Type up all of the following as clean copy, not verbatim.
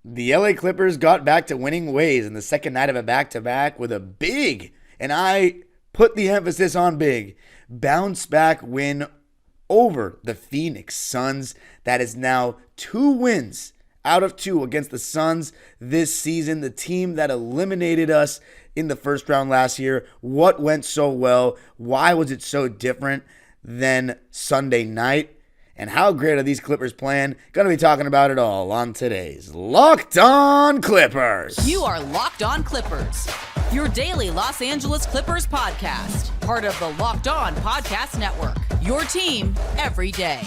The LA Clippers got back to winning ways in the second night of a back-to-back with a big, and I put the emphasis on big, bounce back win over the Phoenix Suns. That is now 2 wins out of 2 against the Suns this season, the team that eliminated us in the first round last year. What went so well? Why was it so different than Sunday night? And how great are these Clippers playing? Going to be talking about it all on today's Locked On Clippers. You are Locked On Clippers, your daily Los Angeles Clippers podcast. Part of the Locked On Podcast Network, your team every day.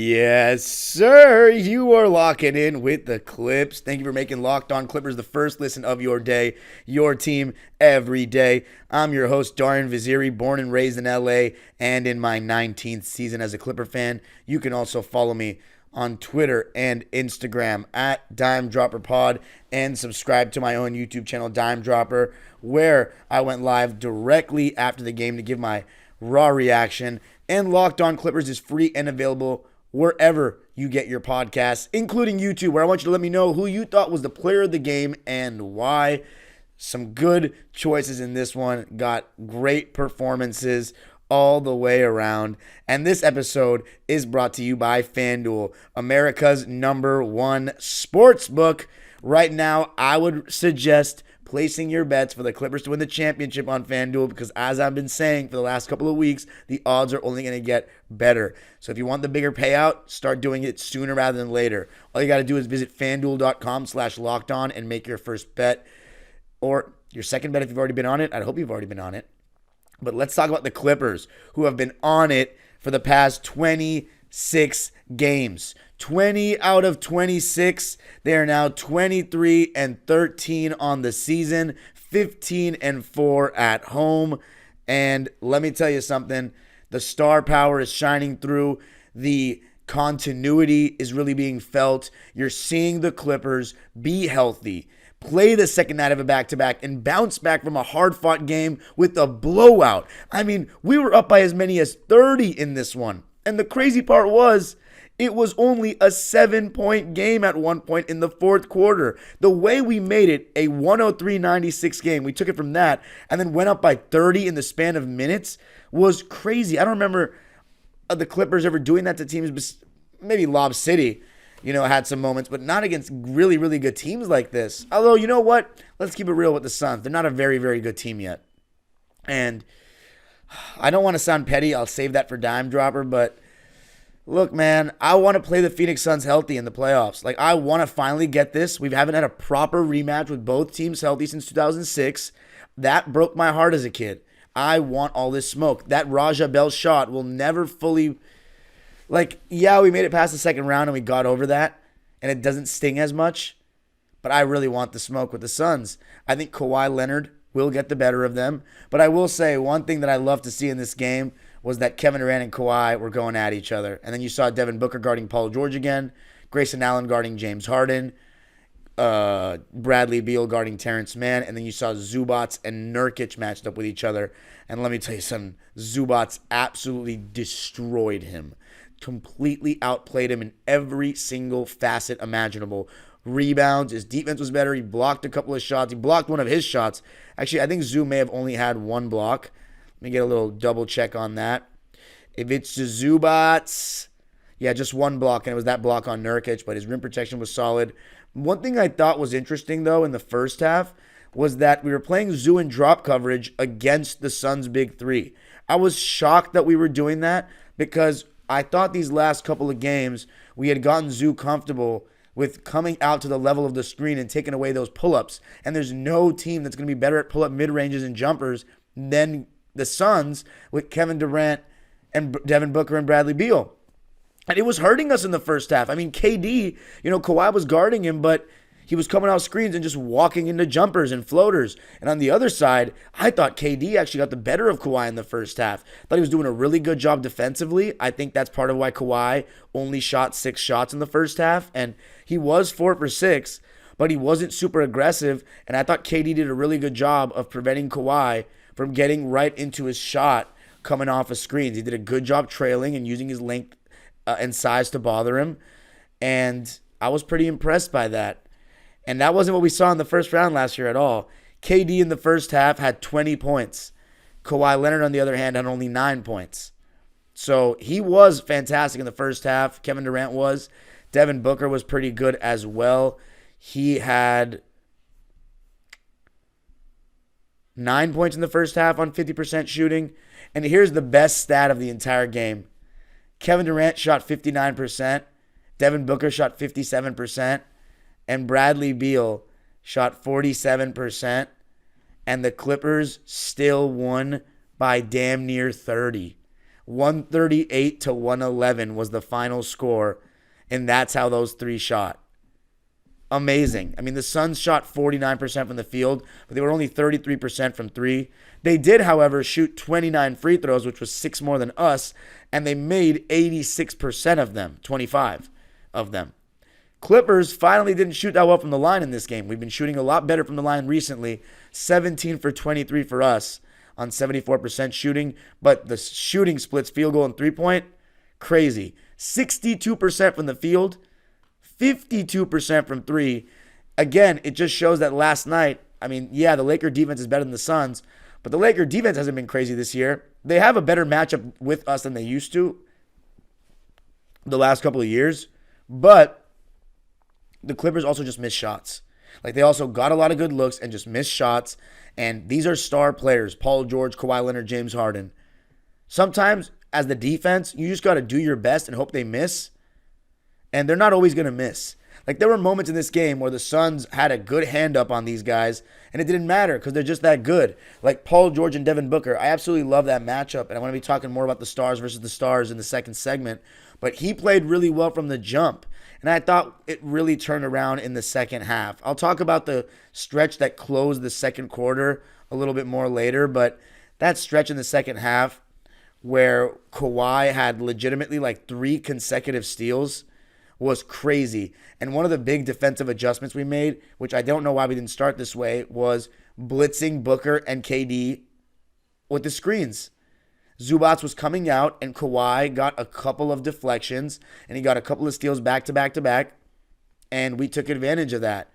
Yes, sir. You are locking in with the Clips. Thank you for making Locked On Clippers the first listen of your day, your team every day. I'm your host, Darian Vaziri, born and raised in LA and in my 19th season as a Clipper fan. You can also follow me on Twitter and Instagram at Dime Dropper Pod and subscribe to my own YouTube channel, Dime Dropper, where I went live directly after the game to give my raw reaction. And Locked On Clippers is free and available wherever you get your podcasts, including YouTube, where I want you to let me know who you thought was the player of the game and why. Some good choices in this one. Got great performances all the way around. And this episode is brought to you by FanDuel, America's #1 sports book. Right now, I would suggest placing your bets for the Clippers to win the championship on FanDuel because, as I've been saying for the last couple of weeks, the odds are only going to get better. So if you want the bigger payout, start doing it sooner rather than later. All you got to do is visit FanDuel.com/lockedon and make your first bet or your second bet if you've already been on it. I hope you've already been on it. But let's talk about the Clippers, who have been on it for the past 26 games. 20 out of 26. They are now 23-13 on the season, 15-4 at home. And let me tell you something, the star power is shining through. The continuity is really being felt. You're seeing the Clippers be healthy, play the second night of a back-to-back, and bounce back from a hard-fought game with a blowout. I mean, we were up by as many as 30 in this one. And the crazy part was, it was only a 7-point game at one point in the fourth quarter. The way we made it a 103-96 game, we took it from that and then went up by 30 in the span of minutes was crazy. I don't remember the Clippers ever doing that to teams. Maybe Lob City, had some moments, but not against really, really good teams like this. Although, you know what? Let's keep it real with the Suns. They're not a very, very good team yet. And I don't want to sound petty. I'll save that for Dime Dropper, but look, man, I want to play the Phoenix Suns healthy in the playoffs. I want to finally get this. We haven't had a proper rematch with both teams healthy since 2006. That broke my heart as a kid. I want all this smoke. That Raja Bell shot will never fully, we made it past the second round and we got over that, and it doesn't sting as much, but I really want the smoke with the Suns. I think Kawhi Leonard will get the better of them, but I will say one thing that I love to see in this game was that Kevin Durant and Kawhi were going at each other. And then you saw Devin Booker guarding Paul George again, Grayson Allen guarding James Harden, Bradley Beal guarding Terrence Mann, and then you saw Zubats and Nurkic matched up with each other. And let me tell you something, Zubats absolutely destroyed him, completely outplayed him in every single facet imaginable. Rebounds, his defense was better, he blocked a couple of shots, he blocked one of his shots. Actually, I think Zoo may have only had one block. Let me get a little double check on that. If it's the Zubats, just one block, and it was that block on Nurkic, but his rim protection was solid. One thing I thought was interesting, though, in the first half was that we were playing Zoo in drop coverage against the Suns' big three. I was shocked that we were doing that because I thought these last couple of games we had gotten Zoo comfortable with coming out to the level of the screen and taking away those pull-ups. And there's no team that's going to be better at pull-up mid-ranges and jumpers than the Suns with Kevin Durant and Devin Booker and Bradley Beal. And it was hurting us in the first half. I mean, KD, Kawhi was guarding him, but he was coming off screens and just walking into jumpers and floaters. And on the other side, I thought KD actually got the better of Kawhi in the first half. I thought he was doing a really good job defensively. I think that's part of why Kawhi only shot 6 shots in the first half. And he was 4 for 6, but he wasn't super aggressive. And I thought KD did a really good job of preventing Kawhi from getting right into his shot coming off of screens. He did a good job trailing and using his length and size to bother him. And I was pretty impressed by that. And that wasn't what we saw in the first round last year at all. KD in the first half had 20 points. Kawhi Leonard, on the other hand, had only 9 points. So he was fantastic in the first half. Kevin Durant was. Devin Booker was pretty good as well. He had 9 points in the first half on 50% shooting. And here's the best stat of the entire game. Kevin Durant shot 59%. Devin Booker shot 57%. And Bradley Beal shot 47%. And the Clippers still won by damn near 30. 138 to 111 was the final score. And that's how those three shot. Amazing. I mean, the Suns shot 49% from the field, but they were only 33% from three. They did, however, shoot 29 free throws, which was 6 more than us, and they made 86% of them, 25 of them. Clippers finally didn't shoot that well from the line in this game. We've been shooting a lot better from the line recently. 17 for 23 for us on 74% shooting, but the shooting splits, field goal and three-point, crazy. 62% from the field, 52% from three. Again, it just shows that last night, I mean, yeah, the Laker defense is better than the Suns, but the Laker defense hasn't been crazy this year. They have a better matchup with us than they used to the last couple of years, but the Clippers also just missed shots. Like, they also got a lot of good looks and just missed shots, and these are star players, Paul George, Kawhi Leonard, James Harden. Sometimes, as the defense, you just got to do your best and hope they miss. And they're not always going to miss. Like, there were moments in this game where the Suns had a good hand up on these guys, and it didn't matter because they're just that good. Like Paul George and Devin Booker, I absolutely love that matchup, and I want to be talking more about the stars versus the stars in the second segment. But he played really well from the jump, and I thought it really turned around in the second half. I'll talk about the stretch that closed the second quarter a little bit more later, but that stretch in the second half where Kawhi had legitimately like 3 consecutive steals was crazy. And one of the big defensive adjustments we made, which I don't know why we didn't start this way, was blitzing Booker and KD with the screens. Zubac was coming out, and Kawhi got a couple of deflections, and he got a couple of steals back to back to back, and we took advantage of that.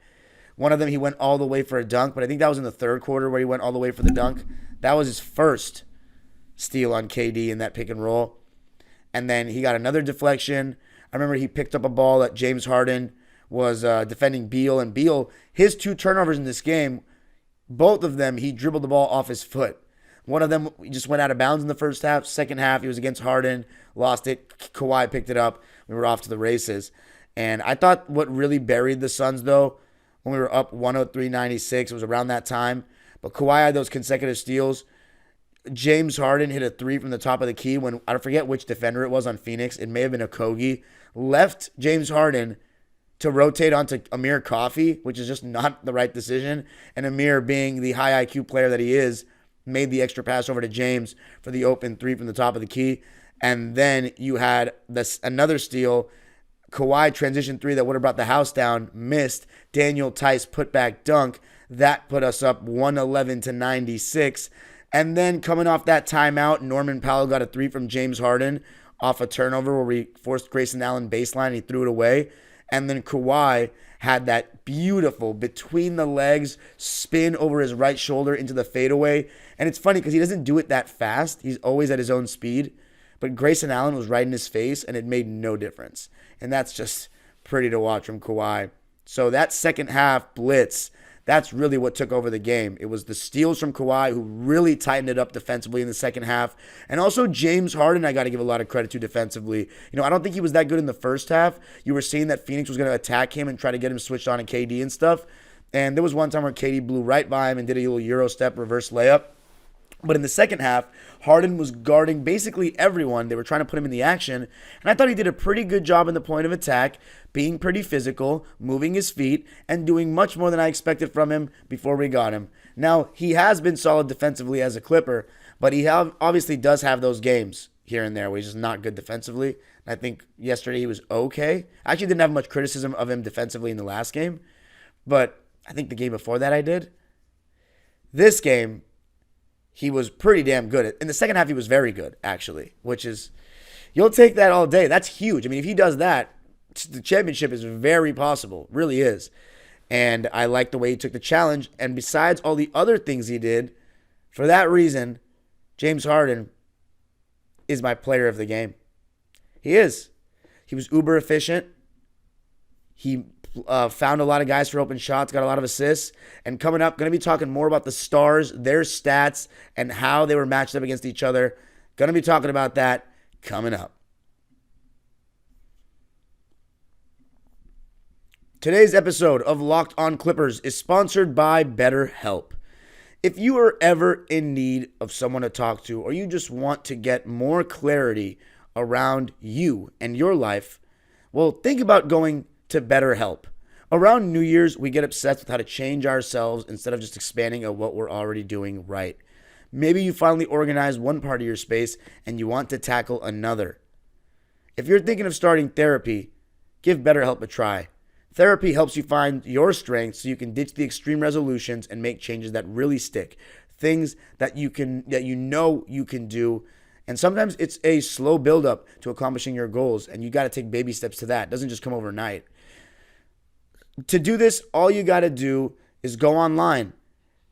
One of them, he went all the way for a dunk, but I think that was in the third quarter where he went all the way for the dunk. That was his first steal on KD in that pick and roll. And then he got another deflection. I remember he picked up a ball that James Harden was defending Beal. And Beal, his 2 turnovers in this game, both of them, he dribbled the ball off his foot. One of them, he just went out of bounds in the first half. Second half, he was against Harden, lost it. Kawhi picked it up. We were off to the races. And I thought what really buried the Suns, though, when we were up 103-96, it was around that time. But Kawhi had those consecutive steals. James Harden hit a 3 from the top of the key when, I forget which defender it was on Phoenix. It may have been a Kogi. Left James Harden to rotate onto Amir Coffey, which is just not the right decision. And Amir, being the high IQ player that he is, made the extra pass over to James for the open 3 from the top of the key. And then you had another steal. Kawhi transition 3 that would have brought the house down, missed. Daniel Tice put back dunk. That put us up 111-96. And then coming off that timeout, Norman Powell got a 3 from James Harden off a turnover where we forced Grayson Allen baseline and he threw it away. And then Kawhi had that beautiful between the legs spin over his right shoulder into the fadeaway. And it's funny because he doesn't do it that fast. He's always at his own speed. But Grayson Allen was right in his face and it made no difference. And that's just pretty to watch from Kawhi. So that second half blitz, that's really what took over the game. It was the steals from Kawhi who really tightened it up defensively in the second half. And also James Harden, I got to give a lot of credit to defensively. You know, I don't think he was that good in the first half. You were seeing that Phoenix was going to attack him and try to get him switched on to KD and stuff. And there was one time where KD blew right by him and did a little Euro step reverse layup. But in the second half, Harden was guarding basically everyone. They were trying to put him in the action. And I thought he did a pretty good job in the point of attack, being pretty physical, moving his feet, and doing much more than I expected from him before we got him. Now, he has been solid defensively as a Clipper, but he obviously does have those games here and there where he's just not good defensively. I think yesterday he was okay. I actually didn't have much criticism of him defensively in the last game, but I think the game before that I did. This game, he was pretty damn good. In the second half, he was very good, actually, which is, you'll take that all day. That's huge. I mean, if he does that, the championship is very possible, really is. And I like the way he took the challenge. And besides all the other things he did, for that reason, James Harden is my player of the game. He is. He was uber efficient. He found a lot of guys for open shots, got a lot of assists. And coming up, going to be talking more about the stars, their stats, and how they were matched up against each other. Going to be talking about that coming up. Today's episode of Locked On Clippers is sponsored by BetterHelp. If you are ever in need of someone to talk to, or you just want to get more clarity around you and your life, well, think about going to BetterHelp. Around New Year's, we get obsessed with how to change ourselves instead of just expanding on what we're already doing right. Maybe you finally organize one part of your space and you want to tackle another. If you're thinking of starting therapy, give BetterHelp a try. Therapy helps you find your strengths so you can ditch the extreme resolutions and make changes that really stick. Things that you know you can do. And sometimes it's a slow buildup to accomplishing your goals, and you got to take baby steps to that. It doesn't just come overnight. To do this, all you got to do is go online.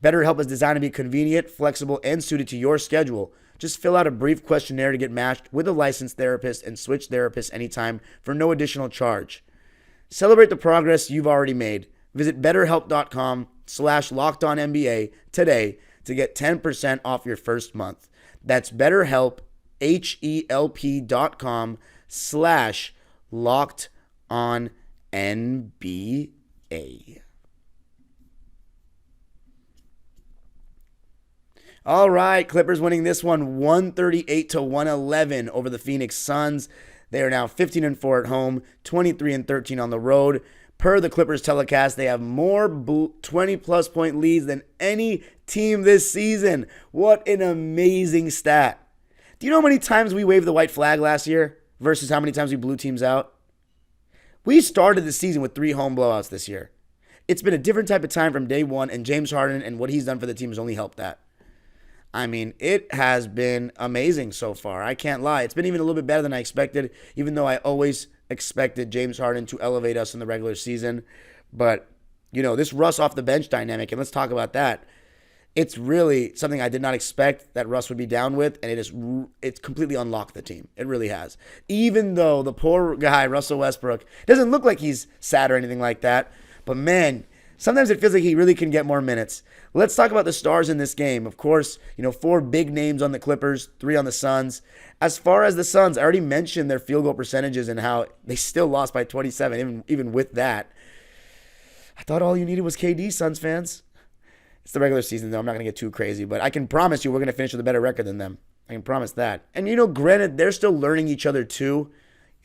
BetterHelp is designed to be convenient, flexible, and suited to your schedule. Just fill out a brief questionnaire to get matched with a licensed therapist and switch therapists anytime for no additional charge. Celebrate the progress you've already made. Visit BetterHelp.com/LockedOnNBA today to get 10% off your first month. That's BetterHelp, HELP.com/LockedOnNBA. All right, Clippers winning this one 138-111 over the Phoenix Suns. They are now 15-4 at home, 23-13 on the road. Per the Clippers telecast, they have more 20-plus point leads than any team this season. What an amazing stat. Do you know how many times we waved the white flag last year versus how many times we blew teams out? We started the season with 3 home blowouts this year. It's been a different type of time from day one, and James Harden and what he's done for the team has only helped that. I mean, it has been amazing so far. I can't lie. It's been even a little bit better than I expected, even though I always expected James Harden to elevate us in the regular season. But, this Russ off the bench dynamic, and let's talk about that. It's really something I did not expect that Russ would be down with, and it's completely unlocked the team. It really has. Even though the poor guy, Russell Westbrook, doesn't look like he's sad or anything like that. But, man, sometimes it feels like he really can get more minutes. Let's talk about the stars in this game. Of course, 4 big names on the Clippers, 3 on the Suns. As far as the Suns, I already mentioned their field goal percentages and how they still lost by 27, even with that. I thought all you needed was KD, Suns fans. It's the regular season, though. I'm not going to get too crazy, but I can promise you we're going to finish with a better record than them. I can promise that. And, granted, they're still learning each other, too.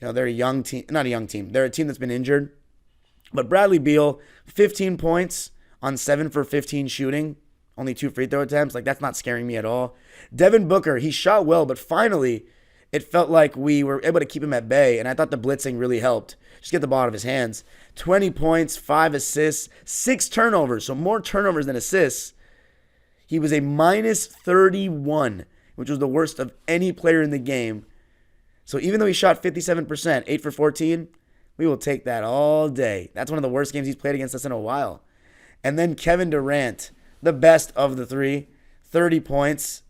They're a young team. Not a young team. They're a team that's been injured. But Bradley Beal, 15 points on 7 for 15 shooting, only 2 free throw attempts. That's not scaring me at all. Devin Booker, he shot well, but finally it felt like we were able to keep him at bay, and I thought the blitzing really helped. Just get the ball out of his hands. 20 points, 5 assists, 6 turnovers, so more turnovers than assists. He was a minus 31, which was the worst of any player in the game. So even though he shot 57%, 8 for 14, we will take that all day. That's one of the worst games he's played against us in a while. And then Kevin Durant, the best of the 3, 30 points,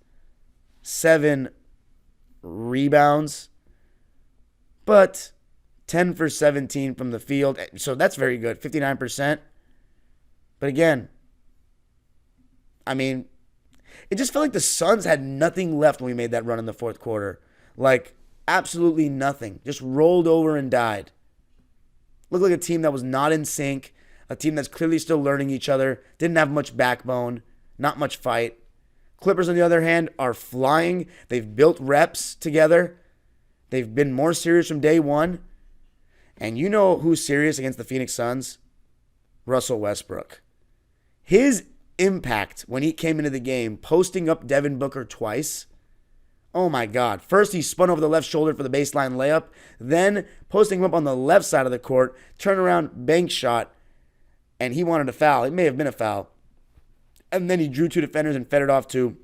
7 rebounds, but 10 for 17 from the field. So that's very good, 59%. But again, it just felt like the Suns had nothing left when we made that run in the fourth quarter. Absolutely nothing. Just rolled over and died. Looked like a team that was not in sync. A team that's clearly still learning each other, didn't have much backbone, not much fight. Clippers, on the other hand, are flying. They've built reps together. They've been more serious from day one. And you know who's serious against the Phoenix Suns? Russell Westbrook. His impact when he came into the game, posting up Devin Booker twice. Oh my God. First, he spun over the left shoulder for the baseline layup. Then, posting him up on the left side of the court, turnaround bank shot, and he wanted a foul. It may have been a foul. And then he drew two defenders and fed it off to,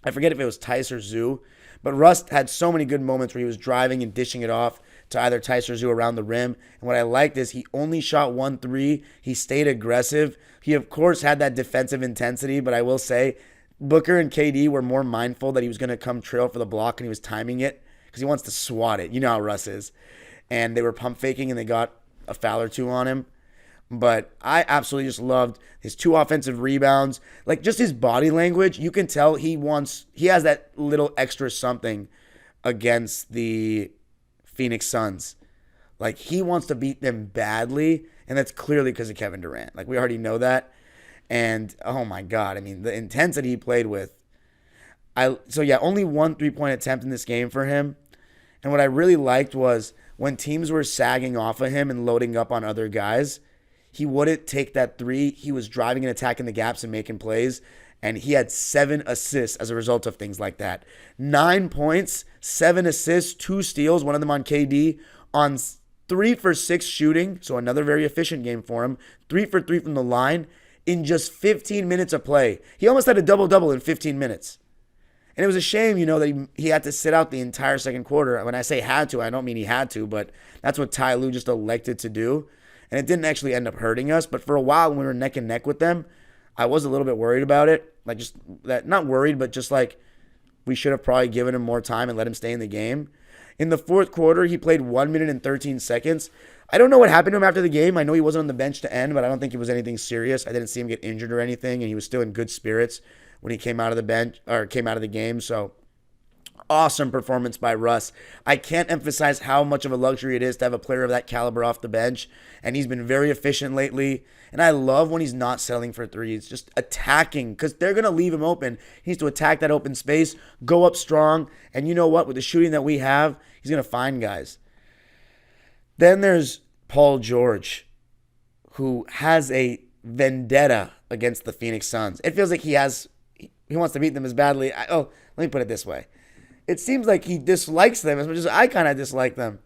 I forget if it was Tice or Zoo, but Russ had so many good moments where he was driving and dishing it off to either Tice or Zoo around the rim. And what I liked is he only shot 1 3. He stayed aggressive. He, of course, had that defensive intensity, but I will say Booker and KD were more mindful that he was going to come trail for the block, and he was timing it because he wants to swat it. You know how Russ is. And they were pump faking, and they got a foul or two on him. But I absolutely just loved his 2 offensive rebounds. Like, just his body language, you can tell he has that little extra something against the Phoenix Suns. Like, he wants to beat them badly, and that's clearly because of Kevin Durant. Like, we already know that. And, oh my God, I mean, the intensity he played with. Only 1 3-point attempt in this game for him. And what I really liked was when teams were sagging off of him and loading up on other guys, he wouldn't take that 3. He was driving and attacking the gaps and making plays. And he had 7 assists as a result of things like that. 9 points, 7 assists, 2 steals, one of them on KD, on 3 for 6 shooting. So another very efficient game for him. 3 for 3 from the line in just 15 minutes of play. He almost had a double-double in 15 minutes. And it was a shame, that he had to sit out the entire second quarter. When I say had to, I don't mean he had to, but that's what Ty Lue just elected to do. And it didn't actually end up hurting us. But for a while when we were neck and neck with them, I was a little bit worried about it. Like, just that, not worried, but just like we should have probably given him more time and let him stay in the game. In the fourth quarter, he played 1 minute and 13 seconds. I don't know what happened to him after the game. I know he wasn't on the bench to end, but I don't think it was anything serious. I didn't see him get injured or anything, and he was still in good spirits when he came out of the bench or came out of the game. So, awesome performance by Russ. I can't emphasize how much of a luxury it is to have a player of that caliber off the bench, and he's been very efficient lately. And I love when he's not settling for threes, just attacking, because they're going to leave him open. He needs to attack that open space, go up strong, and you know what? With the shooting that we have, he's going to find guys. Then there's Paul George, who has a vendetta against the Phoenix Suns. It feels like he wants to beat them as badly. Let me put it this way. It seems like he dislikes them as much as I kind of dislike them.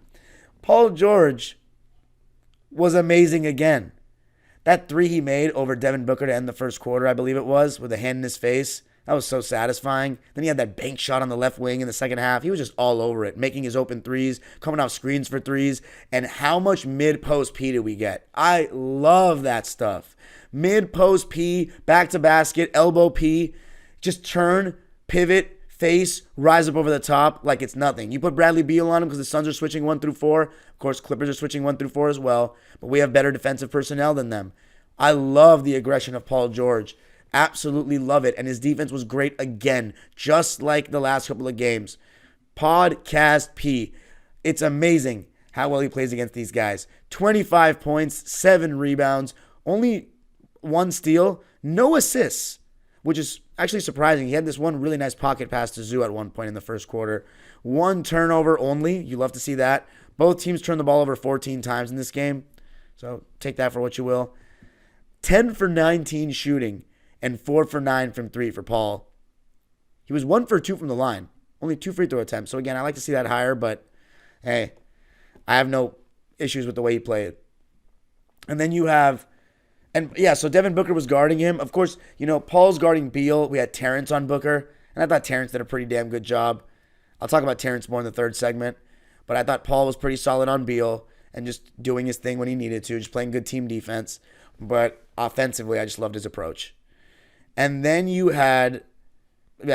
Paul George was amazing again. That 3 he made over Devin Booker to end the first quarter, I believe it was, with a hand in his face, that was so satisfying. Then he had that bank shot on the left wing in the second half. He was just all over it, making his open threes, coming off screens for threes. And how much mid-post P did we get? I love that stuff. Mid-post P, back to basket, elbow P, just turn, pivot, face, rise up over the top like it's nothing. You put Bradley Beal on him because the Suns are switching 1 through 4. Of course, Clippers are switching 1 through 4 as well. But we have better defensive personnel than them. I love the aggression of Paul George. Absolutely love it. And his defense was great again, just like the last couple of games. Podcast P. It's amazing how well he plays against these guys. 25 points, 7 rebounds, only 1 steal, no assists, which is actually surprising. He had this one really nice pocket pass to Zoo at one point in the first quarter. 1 turnover only. You love to see that. Both teams turned the ball over 14 times in this game. So take that for what you will. 10 for 19 shooting and 4 for 9 from 3 for Paul. He was 1 for 2 from the line. Only 2 free throw attempts. So again, I like to see that higher, but hey, I have no issues with the way he played. And then you have, so Devin Booker was guarding him. Of course, Paul's guarding Beal. We had Terrence on Booker, and I thought Terrence did a pretty damn good job. I'll talk about Terrence more in the third segment, but I thought Paul was pretty solid on Beal and just doing his thing when he needed to, just playing good team defense. But offensively, I just loved his approach. And then you had,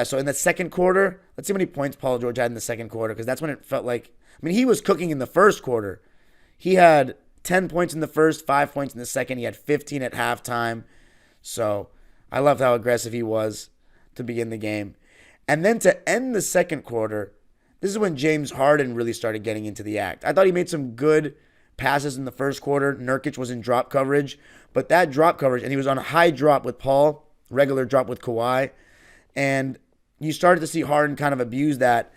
so in the second quarter, let's see how many points Paul George had in the second quarter, because that's when it felt like, he was cooking in the first quarter. He had 10 points in the first, 5 points in the second. He had 15 at halftime. So I loved how aggressive he was to begin the game. And then to end the second quarter, this is when James Harden really started getting into the act. I thought he made some good passes in the first quarter. Nurkic was in drop coverage, but that drop coverage, and he was on a high drop with Paul, regular drop with Kawhi, and you started to see Harden kind of abuse that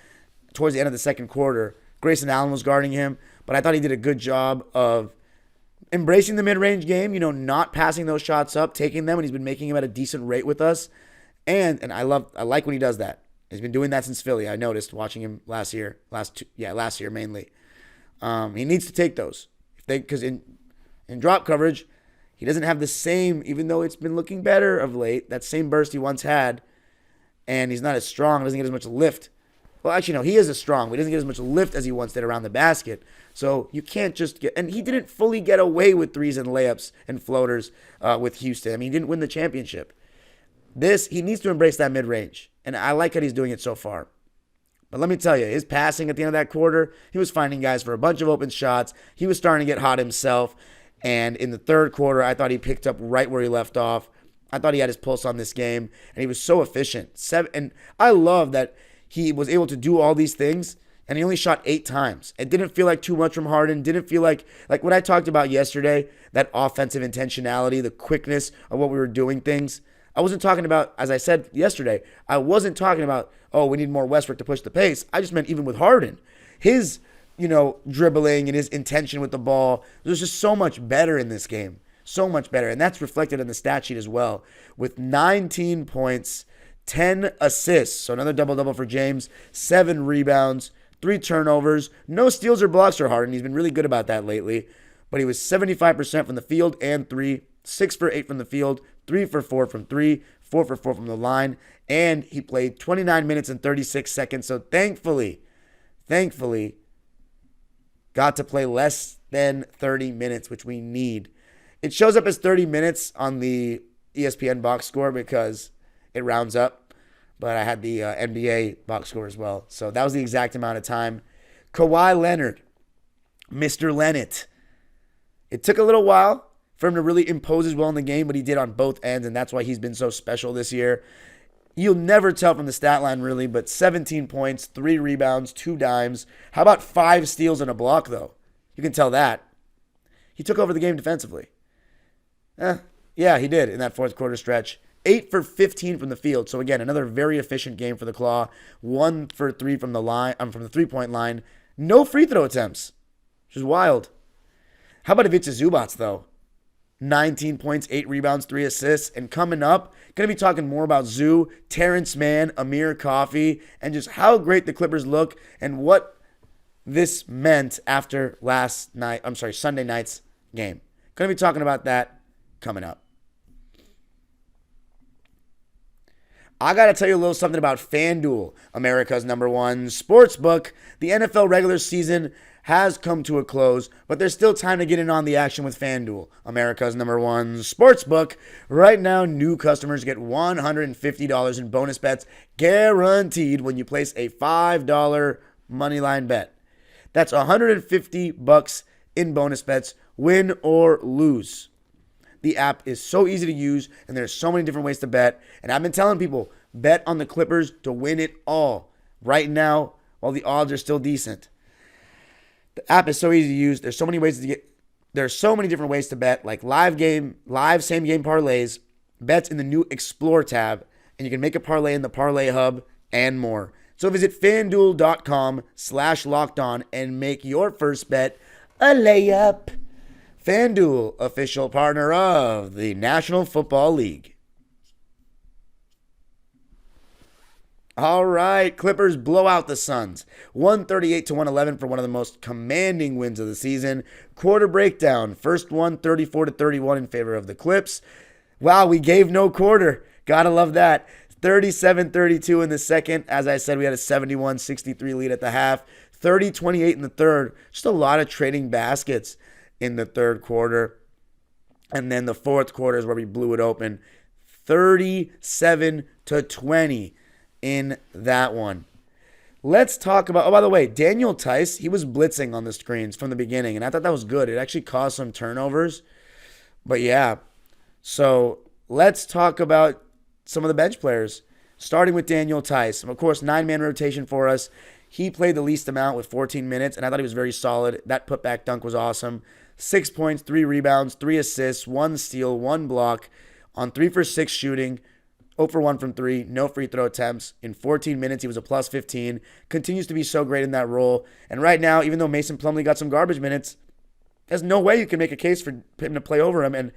towards the end of the second quarter. Grayson Allen was guarding him, but I thought he did a good job of embracing the mid-range game, not passing those shots up, taking them, and he's been making them at a decent rate with us. And I like when he does that. He's been doing that since Philly. I noticed watching him last year mainly. He needs to take those because in drop coverage, he doesn't have the same, even though it's been looking better of late, that same burst he once had, and he's not as strong, doesn't get as much lift. Well, actually, no, he is as strong, but he doesn't get as much lift as he once did around the basket. So you can't just get, and he didn't fully get away with threes and layups and floaters with Houston. I mean, he didn't win the championship. He needs to embrace that mid-range, and I like how he's doing it so far. But let me tell you, his passing at the end of that quarter, he was finding guys for a bunch of open shots. He was starting to get hot himself, and in the third quarter, I thought he picked up right where he left off. I thought he had his pulse on this game, and he was so efficient. And I love that he was able to do all these things, and he only shot 8 times. It didn't feel like too much from Harden. Didn't feel like what I talked about yesterday, that offensive intentionality, the quickness of what we were doing things. I wasn't talking about, as I said yesterday, I wasn't talking about, we need more Westbrook to push the pace. I just meant even with Harden. His, dribbling and his intention with the ball was just so much better in this game. So much better. And that's reflected in the stat sheet as well. With 19 points, 10 assists. So another double-double for James. 7 rebounds, 3 turnovers. No steals or blocks for Harden. He's been really good about that lately. But he was 75% from the field and 3. 6 for 8 from the field. 3 for 4 from 3. 4 for 4 from the line. And he played 29 minutes and 36 seconds. So thankfully, got to play less than 30 minutes, which we need. It shows up as 30 minutes on the ESPN box score because it rounds up. But I had the NBA box score as well. So that was the exact amount of time. Kawhi Leonard, Mr. Leonard. It took a little while for him to really impose his will in the game, but he did on both ends, and that's why he's been so special this year. You'll never tell from the stat line, really, but 17 points, 3 rebounds, 2 dimes. How about 5 steals and a block, though? You can tell that. He took over the game defensively. Yeah, he did in that fourth quarter stretch. 8 for 15 from the field. So, again, another very efficient game for the Claw. 1 for 3 from the line, from the three-point line. No free throw attempts, which is wild. How about Ivica Zubats, though? 19 points, 8 rebounds, 3 assists. And coming up, going to be talking more about Zoo, Terrence Mann, Amir Coffey, and just how great the Clippers look and what this meant after Sunday night's game. Going to be talking about that coming up. I got to tell you a little something about FanDuel, America's #1 sports book. The NFL regular season has come to a close, but there's still time to get in on the action with FanDuel, America's #1 sports book. Right now, new customers get $150 in bonus bets guaranteed when you place a $5 moneyline bet. That's $150 in bonus bets, win or lose. The app is so easy to use, and there's so many different ways to bet. And I've been telling people, bet on the Clippers to win it all. Right now, while the odds are still decent. The app is so easy to use. There's so many different ways to bet, like live same game parlays, bets in the new Explore tab, and you can make a parlay in the Parlay Hub and more. So visit FanDuel.com/lockedon and make your first bet a layup. FanDuel, official partner of the National Football League. All right, Clippers blow out the Suns. 138-111 for one of the most commanding wins of the season. Quarter breakdown. First one, 34-31 in favor of the Clips. Wow, we gave no quarter. Gotta love that. 37-32 in the second. As I said, we had a 71-63 lead at the half. 30-28 in the third. Just a lot of trading baskets in the third quarter. And then the fourth quarter is where we blew it open. 37-20 in that one. Let's talk about, by the way, Daniel Tice, he was blitzing on the screens from the beginning, and I thought that was good. It actually caused some turnovers. But yeah, so let's talk about some of the bench players, starting with Daniel Tice. Of course, 9-man rotation for us. He played the least amount with 14 minutes, and I thought he was very solid. That putback dunk was awesome. 6 points, 3 rebounds, 3 assists, 1 steal, 1 block on 3 for 6 shooting. 0 for 1 from 3, no free throw attempts. In 14 minutes, he was a plus 15. Continues to be so great in that role. And right now, even though Mason Plumlee got some garbage minutes, there's no way you can make a case for him to play over him. And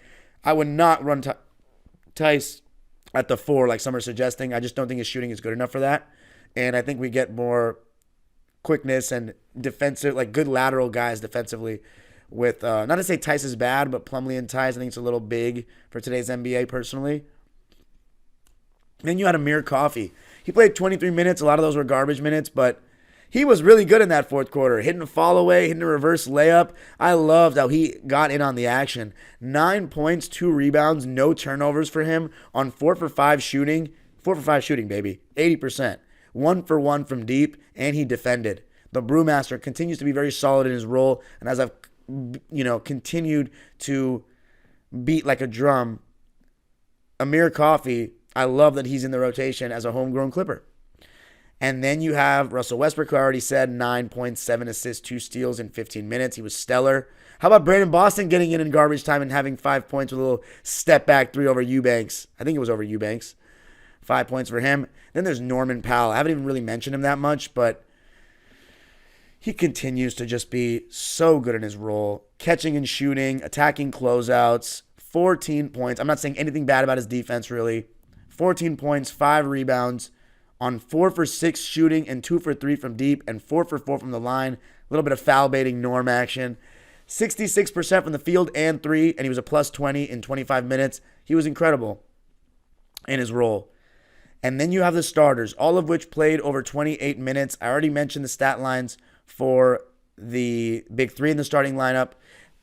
I would not run Tice at the 4 like some are suggesting. I just don't think his shooting is good enough for that. And I think we get more quickness and defensive, like good lateral guys defensively with, not to say Tice is bad, but Plumlee and Tice, I think it's a little big for today's NBA personally. Then you had Amir Coffey. He played 23 minutes. A lot of those were garbage minutes, but he was really good in that fourth quarter. Hitting a fall away, hitting a reverse layup. I loved how he got in on the action. 9 points, 2 rebounds, no turnovers for him on 4 for 5 shooting. 4 for 5 shooting, baby. 80%. 1 for 1 from deep, and he defended. The Brewmaster continues to be very solid in his role, and as I've continued to beat like a drum, Amir Coffey, I love that he's in the rotation as a homegrown Clipper. And then you have Russell Westbrook, who I already said, 9 points, 7 assists, 2 steals in 15 minutes. He was stellar. How about Brandon Boston getting in garbage time and having 5 points with a little step back 3 over Eubanks? I think it was over Eubanks. 5 points for him. Then there's Norman Powell. I haven't even really mentioned him that much, but he continues to just be so good in his role. Catching and shooting, attacking closeouts, 14 points. I'm not saying anything bad about his defense, really. 14 points, 5 rebounds on 4 for 6 shooting and 2 for 3 from deep and 4 for 4 from the line. A little bit of foul baiting Norm action. 66% from the field and 3, and he was a plus 20 in 25 minutes. He was incredible in his role. And then you have the starters, all of which played over 28 minutes. I already mentioned the stat lines for the big 3 in the starting lineup.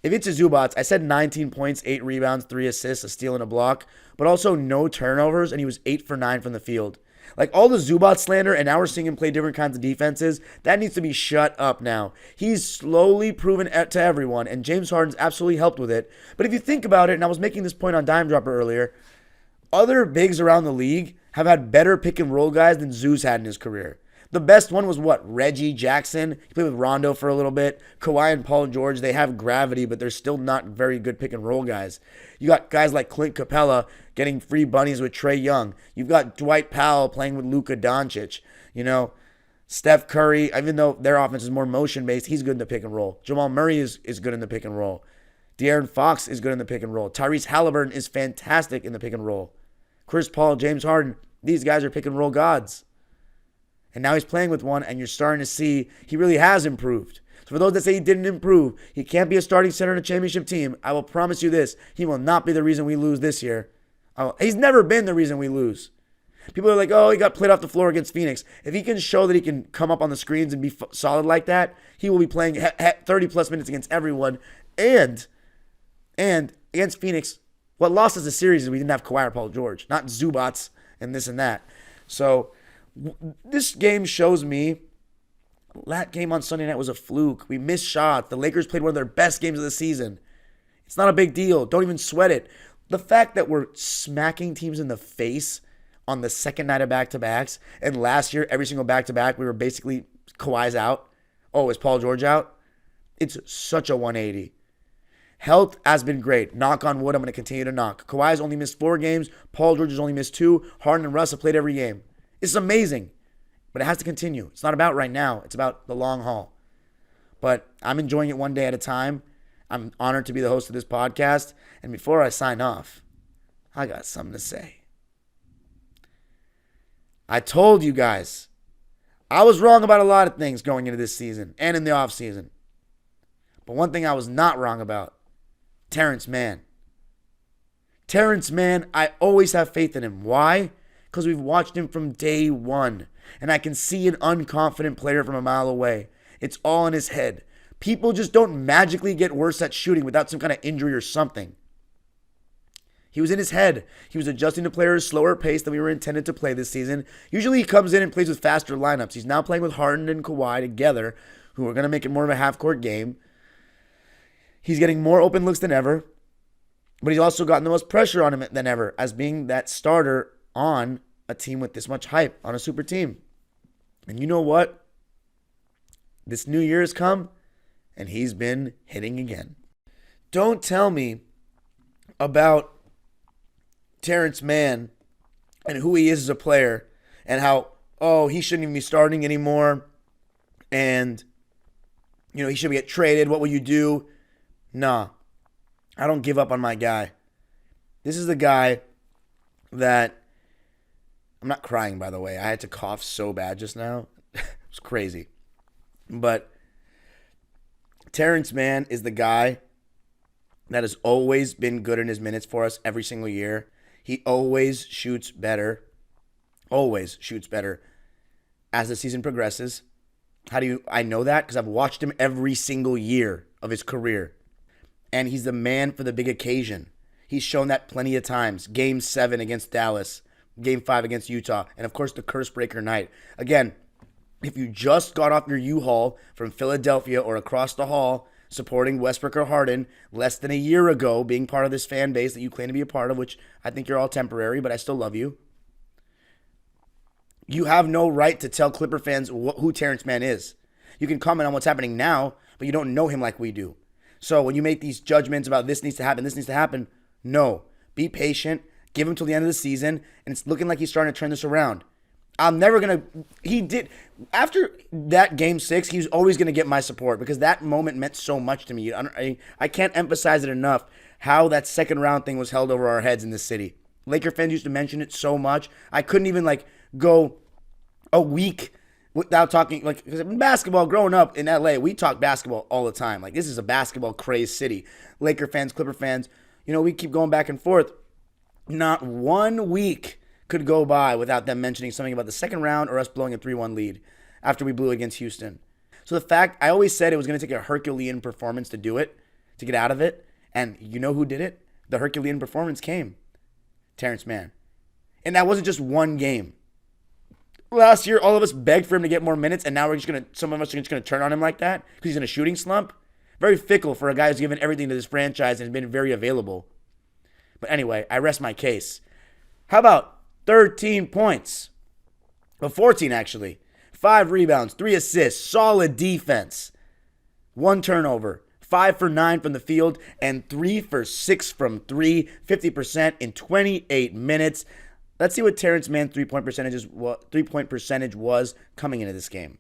Ivica Zubac, I said 19 points, 8 rebounds, 3 assists, a steal and a block, but also no turnovers, and he was 8 for 9 from the field. Like all the Zubac slander, and now we're seeing him play different kinds of defenses, that needs to be shut up now. He's slowly proven to everyone, and James Harden's absolutely helped with it. But if you think about it, and I was making this point on Dime Dropper earlier, other bigs around the league have had better pick and roll guys than Zeus had in his career. The best one was what? Reggie Jackson. He played with Rondo for a little bit. Kawhi and Paul George, they have gravity, but they're still not very good pick and roll guys. You got guys like Clint Capella getting free bunnies with Trae Young. You've got Dwight Powell playing with Luka Doncic. Steph Curry, even though their offense is more motion-based, he's good in the pick and roll. Jamal Murray is good in the pick and roll. De'Aaron Fox is good in the pick and roll. Tyrese Halliburton is fantastic in the pick and roll. Chris Paul, James Harden, these guys are pick and roll gods. And now he's playing with one, and you're starting to see he really has improved. So for those that say he didn't improve, he can't be a starting center in a championship team. I will promise you this, he will not be the reason we lose this year. He's never been the reason we lose. People are like, oh, he got played off the floor against Phoenix. If he can show that he can come up on the screens and be solid like that, he will be playing 30-plus minutes against everyone. And against Phoenix, what lost us the series is we didn't have Kawhi or Paul George, not Zubac and this and that. So this game shows me that game on Sunday night was a fluke. We missed shots. The Lakers played one of their best games of the season. It's not a big deal. Don't even sweat it. The fact that we're smacking teams in the face on the second night of back-to-backs, and last year, every single back-to-back, we were basically Kawhi's out. Oh, is Paul George out? It's such a 180. Health has been great. Knock on wood, I'm going to continue to knock. Kawhi's only missed 4 games. Paul George has only missed 2. Harden and Russ have played every game. It's amazing, but it has to continue. It's not about right now. It's about the long haul. But I'm enjoying it one day at a time. I'm honored to be the host of this podcast. And before I sign off, I got something to say. I told you guys, I was wrong about a lot of things going into this season and in the offseason. But one thing I was not wrong about, Terrence Mann. Terrence Mann, I always have faith in him. Why? Because we've watched him from day one. And I can see an unconfident player from a mile away. It's all in his head. People just don't magically get worse at shooting without some kind of injury or something. He was in his head. He was adjusting to players' slower pace than we were intended to play this season. Usually he comes in and plays with faster lineups. He's now playing with Harden and Kawhi together, who are going to make it more of a half-court game. He's getting more open looks than ever, but he's also gotten the most pressure on him than ever as being that starter on a team with this much hype, on a super team. And you know what? This new year has come, and he's been hitting again. Don't tell me about Terrence Mann and who he is as a player and how, oh, he shouldn't even be starting anymore and, he should get traded. What will you do? Nah, I don't give up on my guy. This is the guy that, I'm not crying, by the way. I had to cough so bad just now. It was crazy. But Terrence Mann is the guy that has always been good in his minutes for us every single year. He always shoots better. Always shoots better as the season progresses. How do I know that? Because I've watched him every single year of his career. And he's the man for the big occasion. He's shown that plenty of times. Game 7 against Dallas. Game 5 against Utah. And, of course, the curse breaker night. Again, if you just got off your U-Haul from Philadelphia or across the hall supporting Westbrook or Harden less than a year ago, being part of this fan base that you claim to be a part of, which I think you're all temporary, but I still love you. You have no right to tell Clipper fans who Terrence Mann is. You can comment on what's happening now, but you don't know him like we do. So when you make these judgments about this needs to happen, no. Be patient. Give him till the end of the season, and it's looking like he's starting to turn this around. After that game 6, he was always going to get my support because that moment meant so much to me. I can't emphasize it enough how that second round thing was held over our heads in this city. Laker fans used to mention it so much. I couldn't even go a week without talking, because in basketball, growing up in LA, we talk basketball all the time. This is a basketball crazed city. Laker fans, Clipper fans, we keep going back and forth. Not 1 week could go by without them mentioning something about the second round or us blowing a 3-1 lead after we blew against Houston. So the fact, I always said it was going to take a Herculean performance to do it, to get out of it. And you know who did it? The Herculean performance came. Terrence Mann. And that wasn't just one game. Last year, all of us begged for him to get more minutes, and now some of us are just going to turn on him like that because he's in a shooting slump. Very fickle for a guy who's given everything to this franchise and has been very available. But anyway, I rest my case. How about 13 points? Well, 14 actually. 5 rebounds, 3 assists, solid defense. 1 turnover, 5 for 9 from the field, and 3 for 6 from 3, 50% in 28 minutes. Let's see what Terrence Mann's three-point percentage was coming into this game.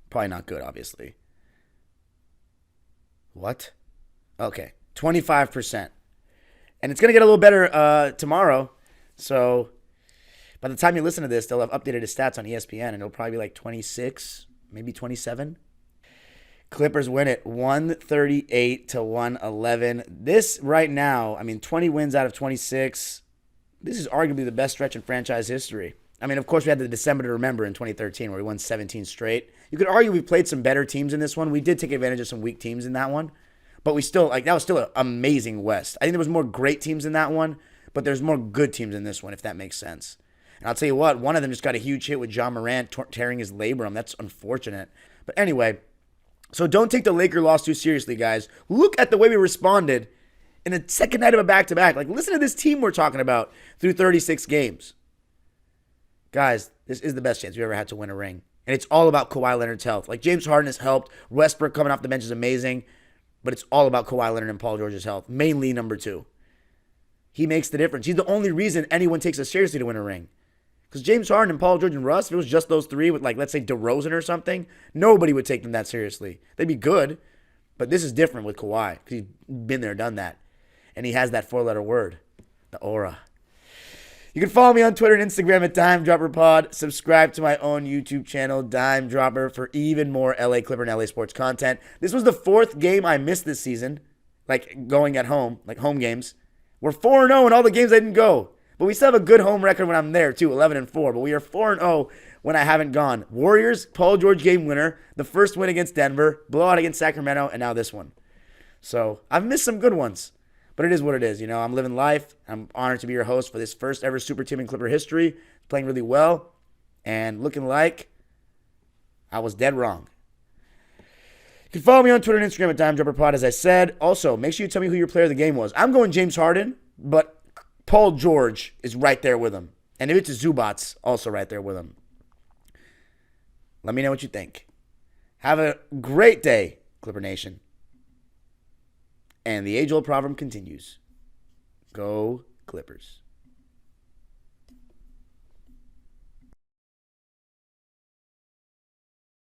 Probably not good, obviously. What? Okay, 25%. And it's going to get a little better tomorrow. So by the time you listen to this, they'll have updated his stats on ESPN, and it'll probably be 26, maybe 27. Clippers win it 138-111. This right now, 20 wins out of 26. This is arguably the best stretch in franchise history. Of course, we had the December to remember in 2013 where we won 17 straight. You could argue we played some better teams in this one. We did take advantage of some weak teams in that one. But we still, that was still an amazing West. I think there was more great teams in that one, but there's more good teams in this one, if that makes sense. And I'll tell you what, one of them just got a huge hit with John Morant tearing his labrum. That's unfortunate. But anyway, so don't take the Laker loss too seriously, guys. Look at the way we responded in the second night of a back-to-back. Listen to this team we're talking about through 36 games. Guys, this is the best chance we ever had to win a ring. And it's all about Kawhi Leonard's health. James Harden has helped. Westbrook coming off the bench is amazing. But it's all about Kawhi Leonard and Paul George's health. Mainly number 2. He makes the difference. He's the only reason anyone takes us seriously to win a ring. Because James Harden and Paul George and Russ, if it was just those 3 with, let's say, DeRozan or something, nobody would take them that seriously. They'd be good. But this is different with Kawhi. Because he's been there, done that. And he has that 4-letter word. The aura. You can follow me on Twitter and Instagram at DimeDropperPod. Subscribe to my own YouTube channel, Dime Dropper, for even more LA Clipper and LA sports content. This was the 4th game I missed this season, going at home, home games. We're 4-0 in all the games I didn't go. But we still have a good home record when I'm there, too, 11-4. But we are 4-0 when I haven't gone. Warriors, Paul George game winner, the first win against Denver, blowout against Sacramento, and now this one. So I've missed some good ones. But it is what it is. I'm living life. I'm honored to be your host for this first ever super team in Clipper history. Playing really well and looking like I was dead wrong. You can follow me on Twitter and Instagram at DimeDropperPod, as I said. Also, make sure you tell me who your player of the game was. I'm going James Harden, but Paul George is right there with him. And if it's Zubats, also right there with him. Let me know what you think. Have a great day, Clipper Nation. And the age-old proverb continues. Go Clippers.